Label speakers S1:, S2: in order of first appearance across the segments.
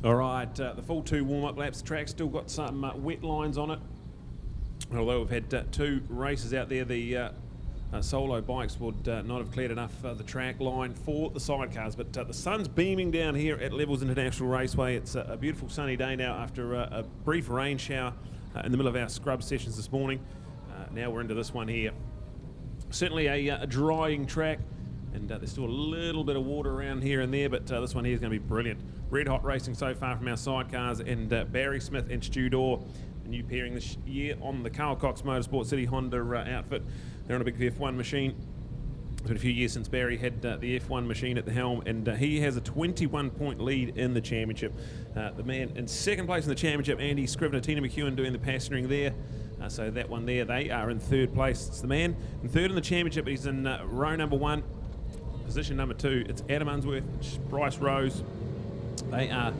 S1: All right, the full 2 warm-up laps. The track's still got some wet lines on it. Although we've had 2 races out there, the solo bikes would not have cleared enough the track line for the sidecars. But the sun's beaming down here at Levels International Raceway. It's a beautiful sunny day now after a brief rain shower in the middle of our scrub sessions this morning. Now we're into this one here. Certainly a drying track, and there's still a little bit of water around here and there, but this one here is going to be brilliant. Red hot racing so far from our sidecars, and Barry Smith and Stu Dorr, a new pairing this year on the Carl Cox Motorsport City Honda outfit. They're on a big F1 machine. It's been a few years since Barry had the F1 machine at the helm, and he has a 21-point lead in the championship. The man in second place in the championship, Andy Scrivener, Tina McEwen doing the passengering there. So that one there, they are in third place. It's the man in third in the championship. He's in row number 1. Position number 2, it's Adam Unsworth, Bryce Rose. They are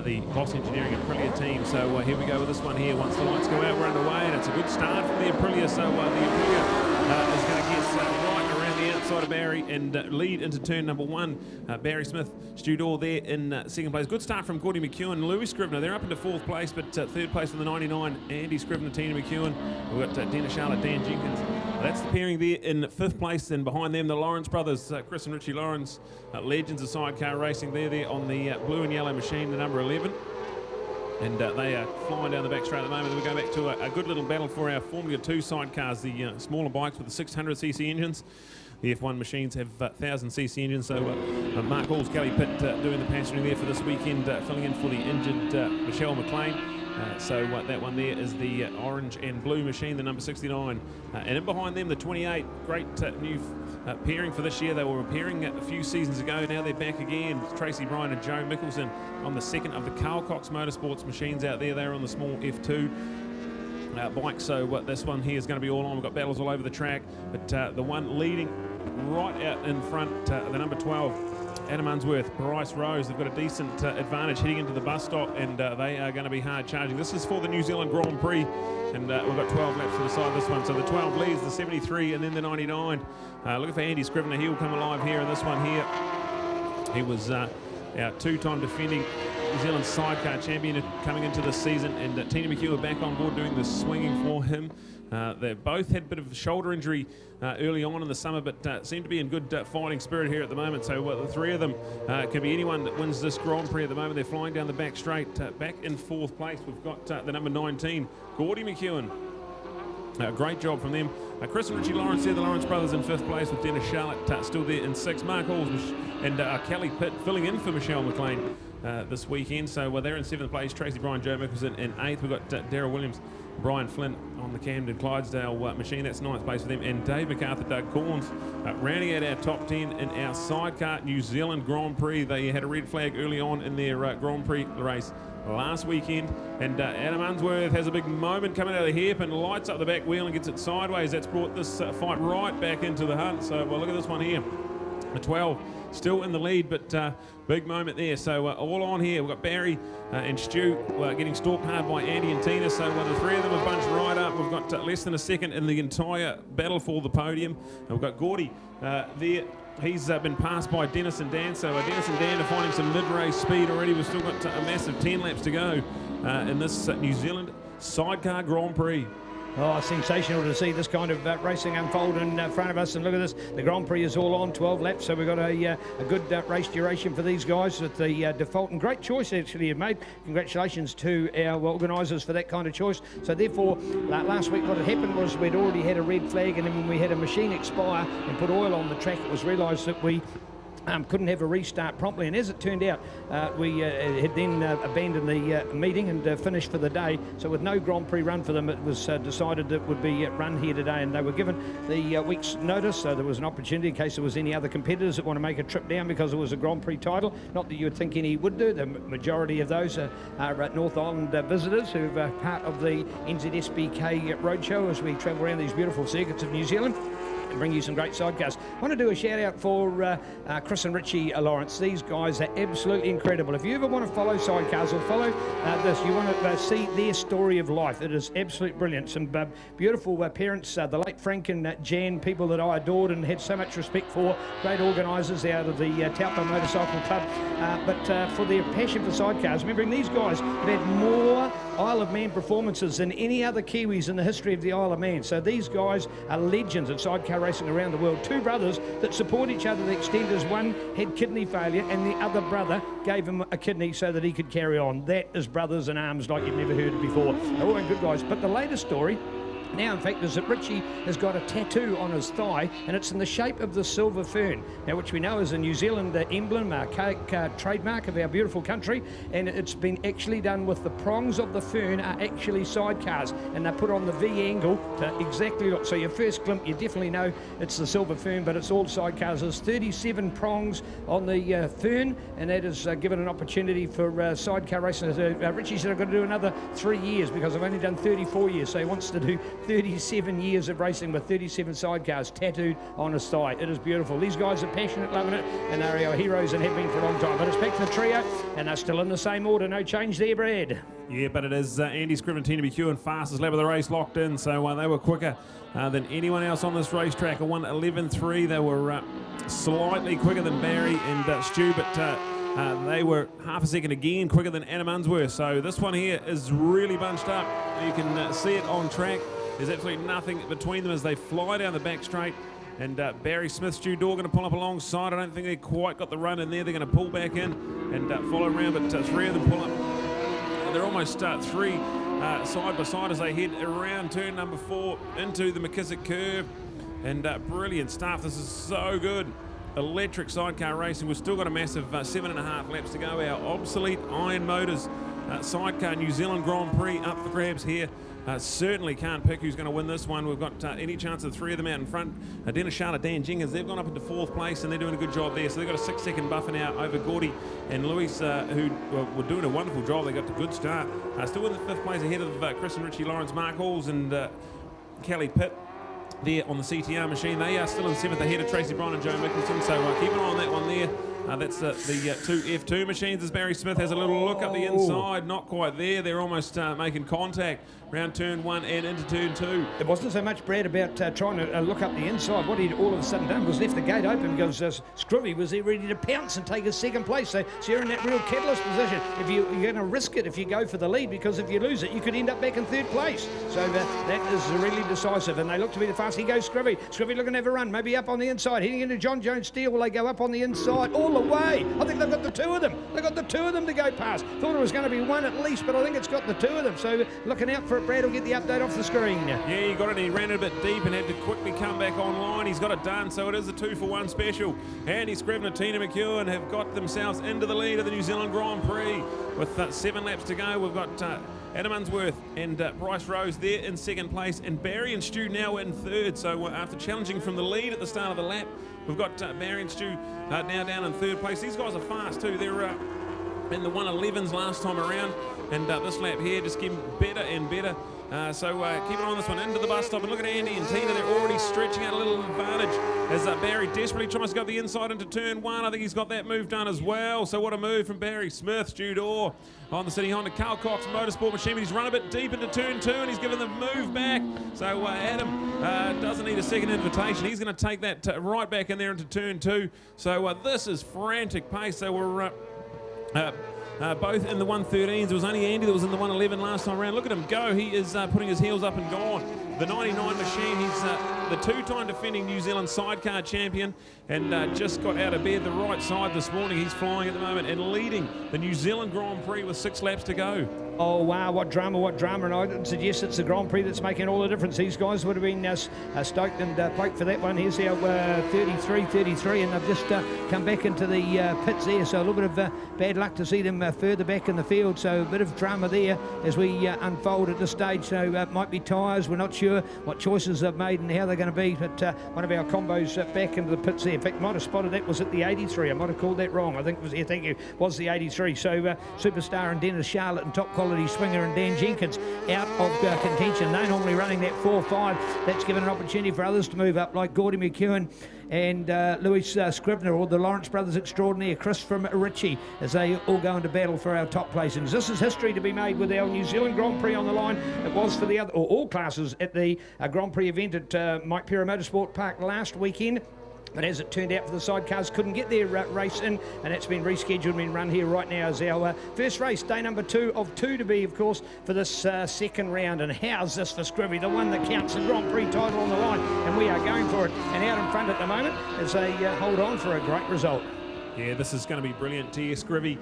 S1: the Boss Engineering Aprilia team. So here we go with this one here. Once the lights go out, we're underway, and it's a good start from the Aprilia. So the Aprilia is going to get right around the outside of Barry and lead into turn number 1. Barry Smith, Stu Dorr there in second place. Good start from Gordy McEwen and Louis Scrivener. They're up into 4th place, but third place for the 99, Andy Scrivener, Tina McEwen. We've got Dennis Charlotte, Dan Jenkins. That's the pairing there in 5th place, and behind them the Lawrence brothers, Chris and Richie Lawrence, legends of sidecar racing. They're on the blue and yellow machine, the number 11. And they are flying down the back straight at the moment. We go back to a good little battle for our Formula 2 sidecars, the smaller bikes with the 600cc engines. The F1 machines have 1000cc engines, so Mark Hall's Kelly Pitt doing the passengering there for this weekend, filling in for the injured Michelle McLean. So that one there is the orange and blue machine, the number 69. And in behind them, the 28, great new pairing for this year. They were pairing a few seasons ago. Now they're back again. Tracy Bryan and Joe Mickelson on the second of the Carl Cox Motorsports machines out there. They're on the small F2 bike. So this one here is going to be all on. We've got battles all over the track. But the one leading right out in front, the number 12, Adam Unsworth, Bryce Rose, they've got a decent advantage heading into the bus stop, and they are going to be hard charging. This is for the New Zealand Grand Prix, and we've got 12 laps to the side of this one. So the 12 leads, the 73, and then the 99. Looking for Andy Scrivener. He'll come alive here in this one here. He was our 2-time defending New Zealand sidecar champion coming into this season, and Tina McEwen back on board doing the swinging for him. They both had a bit of a shoulder injury early on in the summer, but seem to be in good fighting spirit here at the moment. So the 3 of them can be anyone that wins this Grand Prix at the moment. They're flying down the back straight. Back in 4th place, we've got the number 19, Gordy McEwen. Great job from them. Chris and Richie Lawrence there, the Lawrence brothers in 5th place, with Dennis Charlotte still there in 6th. Mark Halls and Kelly Pitt filling in for Michelle McLean this weekend. So they're in 7th place. Tracy Bryan, Joe Mickelson in 8th. We've got Darryl Williams, Brian Flint on the Camden Clydesdale machine. That's 9th place for them. And Dave MacArthur, Doug Corns rounding out our top 10 in our sidecar New Zealand Grand Prix. They had a red flag early on in their Grand Prix race last weekend, and Adam Unsworth has a big moment coming out of the hip and lights up the back wheel and gets it sideways. That's brought this fight right back into the hunt. So look at this one here. The 12 still in the lead, but big moment there. So all on here, we've got Barry and Stu getting stalked hard by Andy and Tina. So the 3 of them have bunched right up. We've got less than a second in the entire battle for the podium. And we've got Gordy there. He's been passed by Dennis and Dan. So Dennis and Dan are finding some mid-race speed already. We've still got a massive 10 laps to go in this New Zealand Sidecar Grand Prix.
S2: Oh, sensational to see this kind of racing unfold in front of us. And look at this, the Grand Prix is all on, 12 laps, so we've got a good race duration for these guys at the default. And great choice actually you've made. Congratulations to our organisers for that kind of choice. So therefore, last week what had happened was we'd already had a red flag, and then when we had a machine expire and put oil on the track, it was realised that we couldn't have a restart promptly, and as it turned out, we had then abandoned the meeting and finished for the day. So with no Grand Prix run for them, it was decided that it would be run here today, and they were given the week's notice, so there was an opportunity in case there was any other competitors that want to make a trip down because it was a Grand Prix title. Not that you would think any would do. The majority of those are North Island visitors who are part of the NZSBK roadshow as we travel around these beautiful circuits of New Zealand and bring you some great sidecars. I want to do a shout out for Chris and Richie Lawrence. These guys are absolutely incredible. If you ever want to follow sidecars or follow this, you want to see their story of life. It is absolutely brilliant. Some beautiful parents, the late Frank and Jan, people that I adored and had so much respect for, great organisers out of the Taupo Motorcycle Club, but for their passion for sidecars. Remembering these guys have had more Isle of Man performances than any other Kiwis in the history of the Isle of Man. So these guys are legends of sidecar racing around the world. Two brothers that support each other to the extent as one had kidney failure and the other brother gave him a kidney so that he could carry on. That is brothers in arms like you've never heard it before. They're all good guys. But the latest story now, in fact, is that Richie has got a tattoo on his thigh, and it's in the shape of the silver fern, now which we know is a New Zealand emblem, trademark of our beautiful country, and it's been actually done with the prongs of the fern are actually sidecars, and they're put on the V angle to exactly look. So your first glimpse, you definitely know it's the silver fern, but it's all sidecars. There's 37 prongs on the fern, and that has given an opportunity for sidecar racing. Richie said, I've got to do another 3 years because I've only done 34 years, so he wants to do 37 years of racing with 37 sidecars tattooed on his thigh. It is beautiful. These guys are passionate, loving it, and they're our heroes and have been for a long time. But it's back to the trio, and they're still in the same order. No change there, Brad.
S1: Yeah, but it is Andy Scriven, Tina McEwen, fastest lap of the race locked in, so they were quicker than anyone else on this racetrack. A 1:11.3. They were slightly quicker than Barry and Stu, but they were half a second again quicker than Adam Unsworth. So this one here is really bunched up. You can see it on track. There's absolutely nothing between them as they fly down the back straight. And Barry Smith, Stu Dorr going to pull up alongside. I don't think they quite got the run in there. They're going to pull back in and follow around, but three of them pull up. They're almost three side by side as they head around turn number 4 into the McKissick curve. And brilliant stuff. This is so good. Electric sidecar racing. We've still got a massive 7.5 laps to go. Our obsolete Iron Motors sidecar New Zealand Grand Prix up for grabs here. Certainly can't pick who's going to win this one. We've got any chance of 3 of them out in front. Dennis Charlotte, Dan Jenkins, they've gone up into 4th place and they're doing a good job there. So they've got a 6-second buffer now over Gordy and Luis, who were doing a wonderful job. They got a good start. Still in the 5th place ahead of Chris and Richie Lawrence, Mark Halls and Kelly Pitt there on the CTR machine. They are still in 7th ahead of Tracy Bryan and Joe Mickelson. So keep an eye on that one there. That's the 2 F2 machines as Barry Smith has a little look up the inside. Not quite there. They're almost making contact around turn 1 and into turn 2.
S2: It wasn't so much, Brad, about trying to look up the inside. What he'd all of a sudden done was left the gate open because Scrivy was there ready to pounce and take his 2nd place. So you're in that real catalyst position. If you're going to risk it if you go for the lead, because if you lose it, you could end up back in 3rd place. So that is really decisive. And they look to be the fast. He goes Scrivy. Scrivy looking to have a run, maybe up on the inside, heading into John Jones Steel. Will they go up on the inside all the way? I think they've got the 2 of them. They've got the 2 of them to go past. Thought it was going to be 1 at least, but I think it's got the 2 of them. So looking out for it, Brad will get the update off the screen.
S1: Yeah, he got it. He ran it a bit deep and had to quickly come back online. He's got it done, so it is a 2-for-1 special. Andy Scriven and Tina McEwen have got themselves into the lead of the New Zealand Grand Prix with 7 laps to go. We've got Adam Unsworth and Bryce Rose there in 2nd place, and Barry and Stu now in 3rd. So after challenging from the lead at the start of the lap, we've got Barry and Stu now down in 3rd place. These guys are fast too. They're in the 1:11s last time around, and this lap here just getting better and better. So keep an eye on this one into the bus stop, and look at Andy and Tina. They're already stretching out a little advantage as Barry desperately tries to go the inside into turn 1. I think he's got that move done as well. So what a move from Barry Smith. Stu Dorr on the City Honda Carl Cox Motorsport machine. He's run a bit deep into turn 2 and he's given the move back. So Adam doesn't need a second invitation. He's going to take that right back in there into turn 2. So this is frantic pace. So we're both in the 113s. There was only Andy that was in the 111 last time around. Look at him go. He is putting his heels up and gone. The 99 machine, he's the 2-time defending New Zealand sidecar champion and just got out of bed the right side this morning. He's flying at the moment and leading the New Zealand Grand Prix with 6 laps to go.
S2: Oh, wow, what drama. And I suggest it's the Grand Prix that's making all the difference. These guys would have been stoked and poked for that one. Here's our 33, and they've just come back into the pits there. So a little bit of bad luck to see them further back in the field. So a bit of drama there as we unfold at this stage. So it might be tyres. We're not sure what choices they've made and how they're going to be. But one of our combos back into the pits there. In fact, might have spotted that was at the 83. I might have called that wrong. I think it was, yeah, thank you, was the 83. So Superstar and Dennis Charlotte and Top Quality quality swinger, and Dan Jenkins out of contention. They're normally running that 4-5. That's given an opportunity for others to move up, like Gordy McEwen and Louis Scribner, or the Lawrence brothers extraordinaire, Chris from Ritchie, as they all go into battle for our top placings. This is history to be made with our New Zealand Grand Prix on the line. It was for the other, or all classes at the Grand Prix event at Mike Pera Motorsport Park last weekend. But as it turned out, for the sidecars, couldn't get their race in, and it's been rescheduled and been run here right now as our first race, day number 2 of 2 to be, of course, for this second round. And how's this for Scrivy, the one that counts, the Grand Prix title on the line, and we are going for it. And out in front at the moment as they hold on for a great result.
S1: Yeah, this is going to be brilliant here, Scrivy.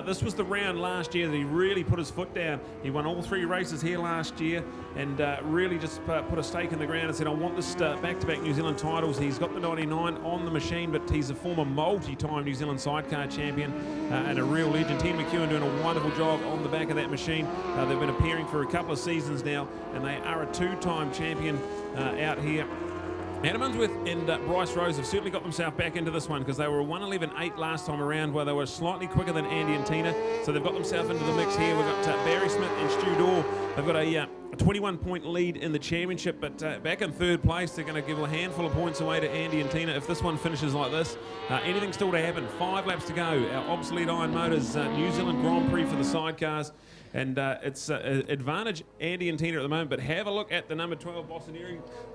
S1: This was the round last year that he really put his foot down. He won all 3 races here last year and really just put a stake in the ground and said, I want this back-to-back New Zealand titles. He's got the 99 on the machine, but he's a former multi-time New Zealand sidecar champion and a real legend. Ian McEwen doing a wonderful job on the back of that machine. They've been appearing for a couple of seasons now, and they are a 2-time champion out here. Adam Unsworth and Bryce Rose have certainly got themselves back into this one, because they were 1:11.8 last time around, where they were slightly quicker than Andy and Tina. So they've got themselves into the mix here. We've got Barry Smith and Stu Dorr. They've got a 21-point lead in the championship, but back in 3rd place, they're going to give a handful of points away to Andy and Tina if this one finishes like this. Anything still to happen. 5 laps to go. Our obsolete Iron Motors New Zealand Grand Prix for the sidecars. And it's advantage Andy and Tina at the moment, but have a look at the number 12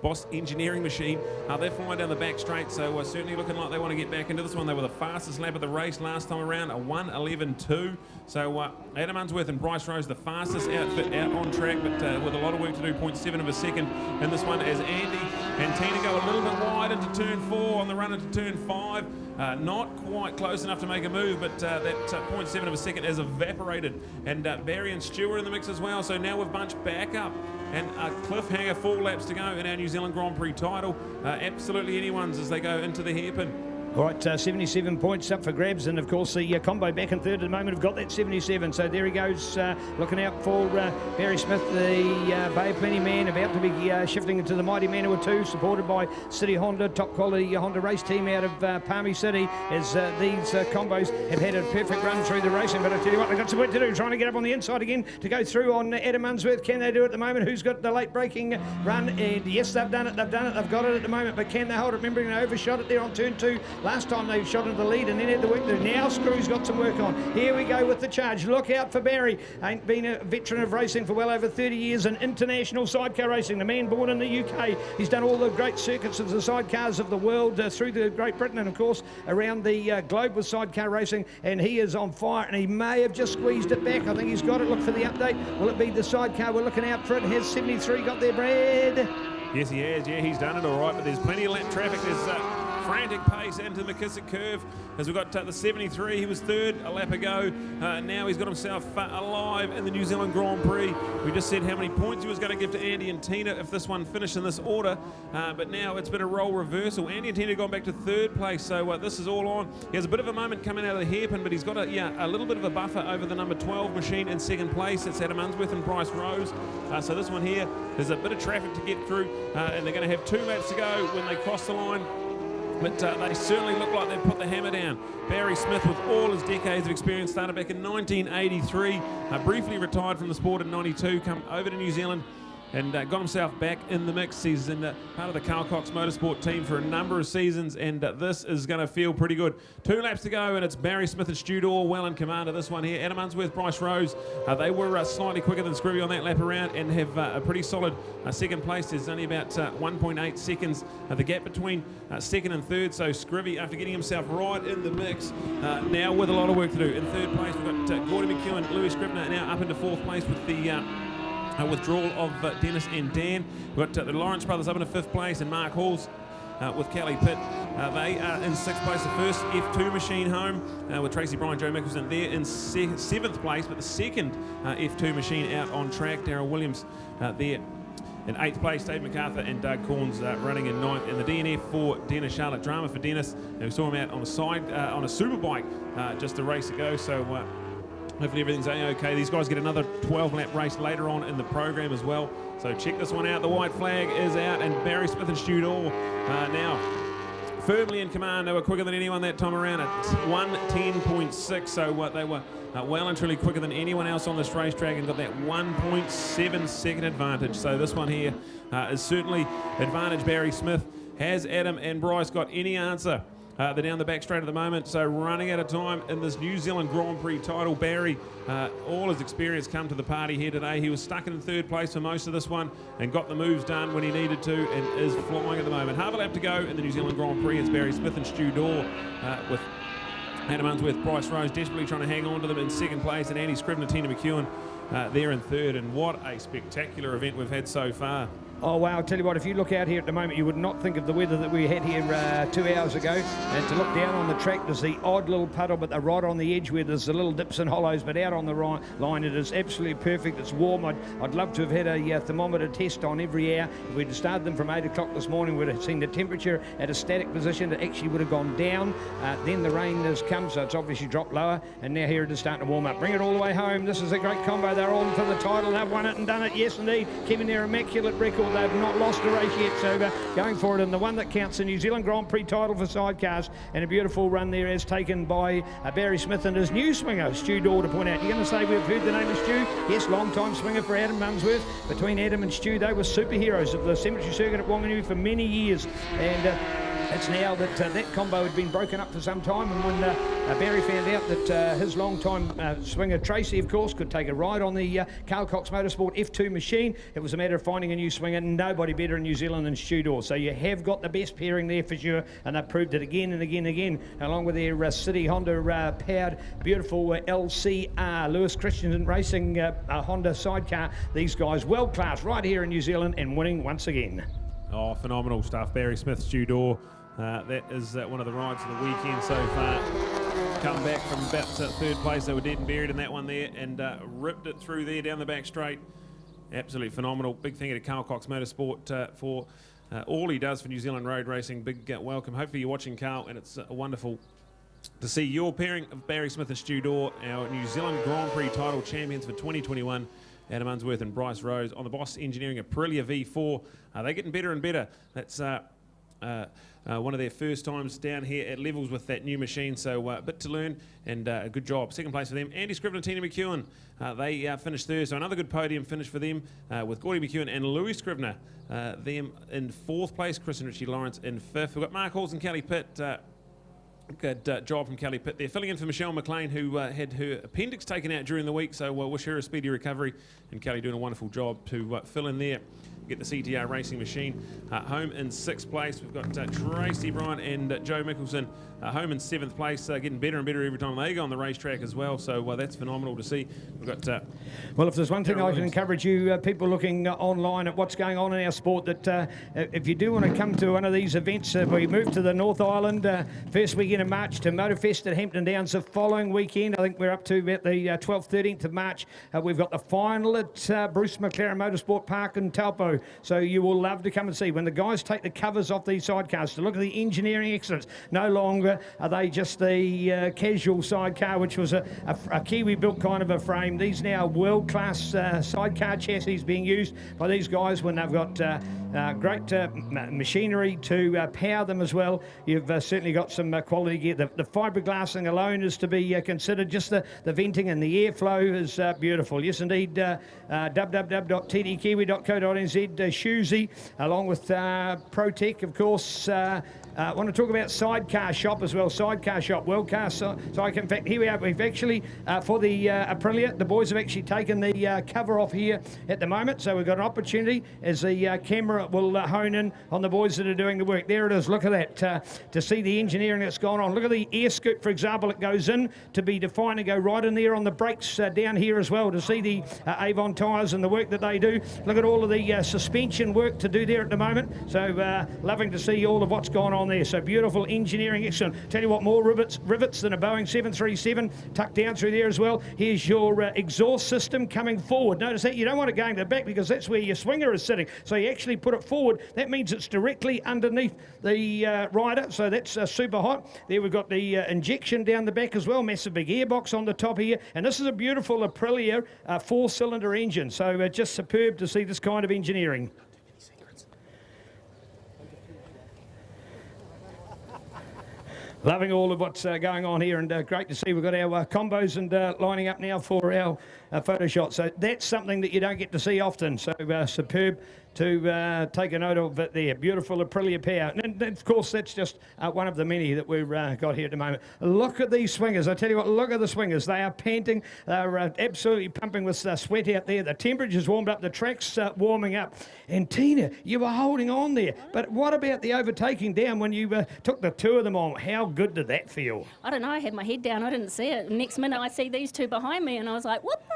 S1: Boss Engineering machine. They're flying down the back straight, so certainly looking like they want to get back into this one. They were the fastest lap of the race last time around, a 1:11.2. So Adam Unsworth and Bryce Rose, the fastest outfit out on track, but with a lot of work to do, 0.7 of a second in this one, as Andy and Tina go a little bit wide into turn 4 on the run into turn 5. Not quite close enough to make a move, but that 0.7 of a second has evaporated. And Barry and Stu are in the mix as well, so now we've bunched back up. And a cliffhanger, 4 laps to go in our New Zealand Grand Prix title. Absolutely anyone's as they go into the hairpin.
S2: All right, 77 points up for grabs, and of course the combo back in 3rd at the moment have got that 77. So there he goes, looking out for Barry Smith, the Bay Plenty man, about to be shifting into the Mighty Manawa 2, supported by City Honda, top quality Honda race team out of Palmy City, as these combos have had a perfect run through the racing. But I tell you what, they've got some work to do, trying to get up on the inside again to go through on Adam Unsworth. Can they do it at the moment? Who's got the late braking run? And yes, they've done it, they've got it at the moment, but can they hold it? Remembering they overshot it there on turn 2. Last time they shot into the lead and then had the work to do. Now Screw's got some work on. Here we go with the charge. Look out for Barry. Ain't been a veteran of racing for well over 30 years in international sidecar racing. The man born in the UK. He's done all the great circuits of the sidecars of the world through the Great Britain and of course around the globe with sidecar racing, and he is on fire, and he may have just squeezed it back. I think he's got it. Look for the update. Will it be the sidecar? We're looking out for it. Has 73 got there, Brad?
S1: Yes, he has. Yeah, he's done it all right, but there's plenty of lap traffic. There's frantic pace into the McKissick curve as we've got the 73. He was 3rd a lap ago. Now he's got himself alive in the New Zealand Grand Prix. We just said how many points he was going to give to Andy and Tina if this one finished in this order, but now it's been a role reversal. Andy and Tina have gone back to 3rd place, so this is all on. He has a bit of a moment coming out of the hairpin, but he's got a little bit of a buffer over the number 12 machine in 2nd place. It's Adam Unsworth and Bryce Rose. So this one here, there's a bit of traffic to get through, and they're going to have 2 laps to go when they cross the line. But they certainly look like they've put the hammer down. Barry Smith, with all his decades of experience, started back in 1983, briefly retired from the sport in 92, come over to New Zealand and got himself back in the mix. He's in part of the Carl Cox Motorsport team for a number of seasons, and this is going to feel pretty good. 2 laps to go, and it's Barry Smith and Stu Dorr well in command of this one here. Adam Unsworth, Bryce Rose, they were slightly quicker than Scrooby on that lap around and have a pretty solid 2nd place. There's only about 1.8 seconds the gap between 2nd and 3rd, so Scrooby, after getting himself right in the mix, now with a lot of work to do. In 3rd place, we've got Gordy McEwen, Louis Scribner now up into 4th place with the withdrawal of Dennis and Dan. We've got the Lawrence brothers up into 5th place, and Mark Halls with Kelly Pitt. They are in 6th place, the first F2 machine home with Tracy Bryan, Joe Mickelson. They're in 7th place, but the 2nd F2 machine out on track. Darryl Williams there in 8th place. Dave MacArthur and Doug Corns running in 9th. And the DNF for Dennis, Charlotte Drama for Dennis. And we saw him out on a superbike just a race ago. So hopefully everything's okay. These guys get another 12-lap race later on in the program as well. So check this one out. The white flag is out, and Barry Smith and Stu Dorr now firmly in command. They were quicker than anyone that time around at 1:10.6. So they were well and truly quicker than anyone else on this racetrack and got that 1.7 second advantage. So this one here is certainly advantage Barry Smith. Has Adam and Bryce got any answer? They're down the back straight at the moment, so running out of time in this New Zealand Grand Prix title. Barry, all his experience come to the party here today. He was stuck in third place for most of this one and got the moves done when he needed to and is flying at the moment. Half a lap to go in the New Zealand Grand Prix. It's Barry Smith and Stu Dorr with Adam Unsworth, Bryce Rose desperately trying to hang on to them in second place, and Andy Scrivener, Tina McEwen there in third. And what a spectacular event we've had so far.
S2: Oh, wow. I'll tell you what, if you look out here at the moment, you would not think of the weather that we had here 2 hours ago. And to look down on the track, there's the odd little puddle, but they're right on the edge where there's the little dips and hollows. But out on the line, it is absolutely perfect. It's warm. I'd love to have had a thermometer test on every hour. If we'd started them from 8 o'clock this morning, we'd have seen the temperature at a static position. It actually would have gone down. Then the rain has come, so it's obviously dropped lower. And now here it is starting to warm up. Bring it all the way home. This is a great combo. They're on for the title. They've won it and done it. Yes, indeed. Keeping their immaculate record. They've not lost a race yet, so going for it, and the one that counts, the New Zealand Grand Prix title for sidecars, and a beautiful run there as taken by Barry Smith and his new swinger, Stu Dorr, to point out. You're going to say we've heard the name of Stu? Yes, long-time swinger for Adam Unsworth. Between Adam and Stu, they were superheroes of the cemetery circuit at Wanganui for many years, and it's now that that combo had been broken up for some time, and when Barry found out that his long-time swinger Tracy, of course, could take a ride on the Carl Cox Motorsport F2 machine, it was a matter of finding a new swinger. Nobody better in New Zealand than Stu Dorr. So you have got the best pairing there for sure, and they've proved it again and again and again, along with their City Honda powered beautiful LCR Lewis Christensen Racing Honda sidecar. These guys world class right here in New Zealand and winning once again.
S1: Oh, phenomenal stuff. Barry Smith, Stu Dorr. That is one of the rides of the weekend so far. Come back from about third place. They were dead and buried in that one there and ripped it through there down the back straight. Absolutely phenomenal. Big thing at Carl Cox Motorsport for all he does for New Zealand road racing. Big welcome. Hopefully you're watching, Carl, and it's wonderful to see your pairing of Barry Smith and Stu Dorr, our New Zealand Grand Prix title champions for 2021. Adam Unsworth and Bryce Rose on the Boss Engineering Aprilia V4. They're getting better and better. That's one of their first times down here at levels with that new machine, so a bit to learn and a good job. Second place for them. Andy Scrivener and Tina McEwen, they finished third, so another good podium finish for them with Gordy McEwen and Louis Scrivener, them in fourth place. Chris and Richie Lawrence in fifth. We've got Mark Halls and Kelly Pitt. Good job from Kelly Pitt there, filling in for Michelle McLean, who had her appendix taken out during the week, so we'll wish her a speedy recovery, and Kelly doing a wonderful job to fill in there. Get the CTR racing machine home in sixth place. We've got Tracy Bryant and Joe Mickelson home in seventh place, getting better and better every time they go on the racetrack as well, so that's phenomenal to see. We've got
S2: well, if there's one thing I can encourage you people looking online at what's going on in our sport, that if you do want to come to one of these events, we move to the North Island first weekend of March to Motorfest at Hampton Downs the following weekend. I think we're up to about the 12th, 13th of March. We've got the final at Bruce McLaren Motorsport Park in Taupo. So you will love to come and see when the guys take the covers off these sidecars to look at the engineering excellence. No longer are they just the casual sidecar, which was a Kiwi built kind of a frame. These now world-class sidecar chassis being used by these guys when they've got great machinery to power them as well. You've certainly got some quality gear. The fiberglassing alone is to be considered. Just the venting and the airflow is beautiful. Yes, indeed. www.tdkiwi.co.nz. Shoesy, along with ProTech, of course. I want to talk about Sidecar Shop as well. Sidecar Shop, world class sidecar. In fact, here we are. We've actually, for the Aprilia, the boys have actually taken the cover off here at the moment. So we've got an opportunity as the camera will hone in on the boys that are doing the work. There it is. Look at that. To see the engineering that's gone on. Look at the air scoop, for example. It goes in to be defined and go right in there on the brakes down here as well. To see the Avon tyres and the work that they do. Look at all of the suspension work to do there at the moment. So loving to see all of what's gone on there. So beautiful engineering, excellent. Tell you what, more rivets than a Boeing 737 tucked down through there as well. Here's your exhaust system coming forward. Notice that you don't want it going to the back because that's where your swinger is sitting. So you actually put it forward. That means it's directly underneath the rider. So that's super hot. There we've got the injection down the back as well. Massive big airbox on the top here. And this is a beautiful Aprilia 4-cylinder engine. So just superb to see this kind of engineering. Loving all of what's going on here, and great to see we've got our combos and lining up now for our photo shot. So that's something that you don't get to see often. So superb to take a note of it there. Beautiful Aprilia pair. And of course, that's just one of the many that we've got here at the moment. Look at these swingers. I tell you what, look at the swingers. They are panting. They're absolutely pumping with sweat out there. The temperature's warmed up. The track's warming up. And Tina, you were holding on there. But what about the overtaking down when you took the two of them on? How good did that feel?
S3: I don't know. I had my head down. I didn't see it. Next minute, I see these two behind me, and I was like, what the?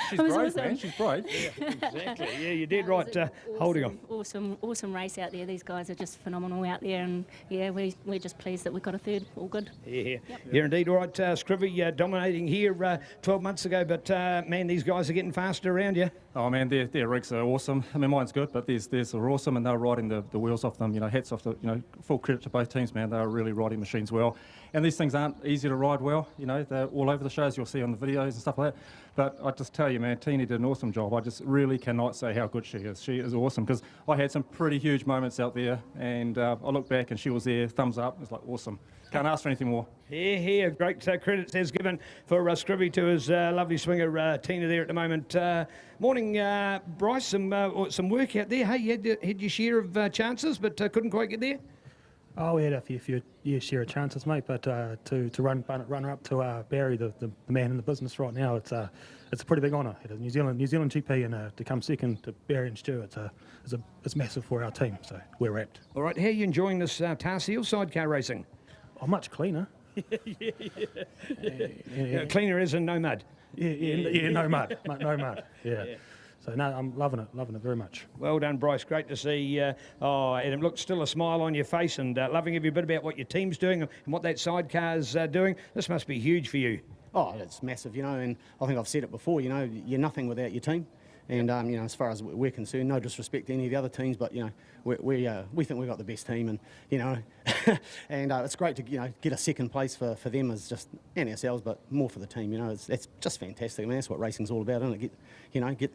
S4: She's brave, man. She's brave.
S2: Yeah, exactly. Yeah, you did right holding on.
S3: Awesome race out there. These guys are just phenomenal out there, and yeah, we're just pleased that we got a third. All good.
S2: Yeah, yep. You're indeed all right, Scrivy, dominating here 12 months ago, but man, these guys are getting faster around you.
S4: Oh man, their rigs are awesome. I mean, mine's good, but theirs are awesome, and they're riding the wheels off them. You know, hats off to, you know, full credit to both teams, man. They're really riding machines well, and these things aren't easy to ride well. You know, they're all over the shows. You'll see on the videos and stuff like that. But I just tell you, man, Tina did an awesome job. I just really cannot say how good she is. She is awesome, because I had some pretty huge moments out there, and I look back and she was there, thumbs up. It's like awesome. Can't ask for anything more.
S2: Here, great credits as given for Scrivy to his lovely swinger Tina there at the moment. Morning, Bryce. Some work out there. Hey, you had your share of chances, but couldn't quite get there.
S5: Oh, we had a few share of chances, mate. But to run up to Barry, the man in the business right now, it's a pretty big honour. New Zealand GP, and to come second to Barry and Stu, it's massive for our team. So we're wrapped. All
S2: right, how are you enjoying this Tar Seal sidecar racing?
S5: Oh, much cleaner.
S2: Cleaner as in no mud.
S5: Yeah, no mud, no mud. Yeah. So no, I'm loving it very much.
S2: Well done, Bryce. Great to see. And it looks still a smile on your face, and loving every bit about what your team's doing and what that sidecar's doing. This must be huge for you.
S6: Oh, it's massive, you know, and I think I've said it before. You know, you're nothing without your team. And you know, as far as we're concerned, no disrespect to any of the other teams, but you know, we think we've got the best team, and you know, and it's great to get a second place for them as just and ourselves, but more for the team. You know, it's just fantastic. I mean, that's what racing's all about, isn't it?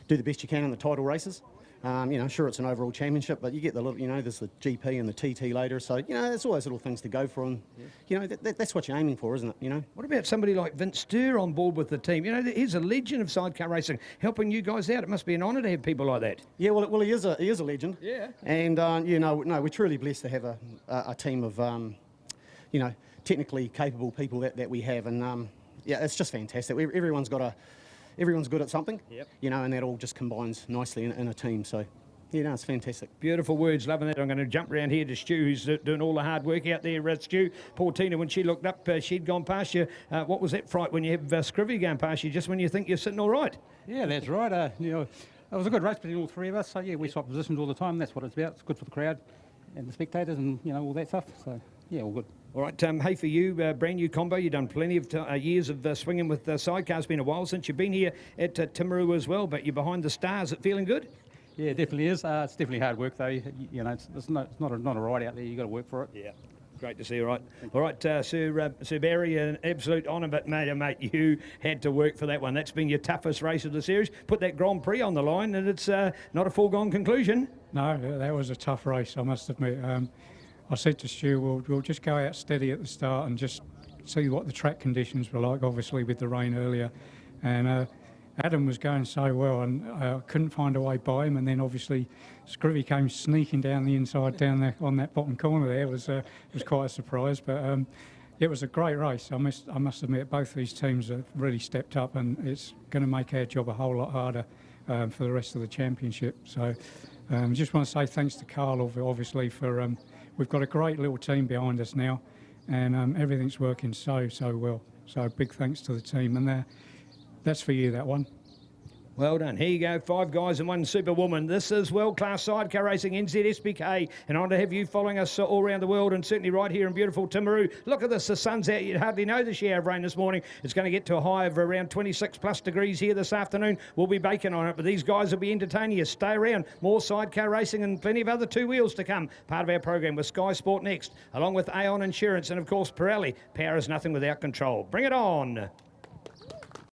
S6: Do the best you can in the title races. You know, sure, it's an overall championship, but you get the little, you know, there's the GP and the TT later. So, you know, there's all those little things to go for. And, you know, that's what you're aiming for, isn't it? You know.
S2: What about somebody like Vince Sturr on board with the team? You know, he's a legend of sidecar racing, helping you guys out. It must be an honour to have people like that.
S6: Yeah, well, he is a legend.
S2: Yeah.
S6: And, you know, no, we're truly blessed to have a team of, you know, technically capable people that we have. And, yeah, it's just fantastic. Everyone's good at something, you know, and that all just combines nicely in a team. So, you know, it's fantastic.
S2: Beautiful words, loving that. I'm going to jump around here to Stu, who's doing all the hard work out there. Stu, poor Tina, when she looked up, she'd gone past you. What was that fright when you have Scrivy going past you, just when you think you're sitting all right?
S7: Yeah, that's right. You know, it was a good race between all three of us. So, yeah, we swap positions all the time. That's what it's about. It's good for the crowd and the spectators and, you know, all that stuff. So, yeah, all good.
S2: All right, hey, for you, brand new combo. You've done plenty of years of swinging with sidecars. It's been a while since you've been here at Timaru as well, but you're behind the stars. It feeling good?
S7: Yeah, it definitely is. It's definitely hard work, though. You know, it's not a ride out there. You've got to work for it.
S2: Yeah. Great to see you. All right, Sir Barry, an absolute honour, but mate, you had to work for that one. That's been your toughest race of the series. Put that Grand Prix on the line, and it's not a foregone conclusion.
S8: No, that was a tough race, I must admit. I said to Stu, we'll just go out steady at the start and just see what the track conditions were like, obviously with the rain earlier. And Adam was going so well, and I couldn't find a way by him. And then obviously Scrivy came sneaking down the inside, down there on that bottom corner there. It was quite a surprise, but it was a great race. I must admit, both these teams have really stepped up, and it's going to make our job a whole lot harder for the rest of the championship. So just want to say thanks to Carl, obviously, for... We've got a great little team behind us now, and everything's working so well. So big thanks to the team, and that's for you, that one.
S2: Well done. Here you go, 5 guys and 1 superwoman. This is world-class sidecar racing, NZSBK, and on to have you following us all around the world, and certainly right here in beautiful Timaru. Look at this, the sun's out. You'd hardly know the share of rain this morning. It's going to get to a high of around 26 plus degrees here this afternoon. We'll be baking on it, but these guys will be entertaining you. Stay around. More sidecar racing and plenty of other two wheels to come. Part of our program with Sky Sport Next, along with Aon Insurance and, of course, Pirelli. Power is nothing without control. Bring it on.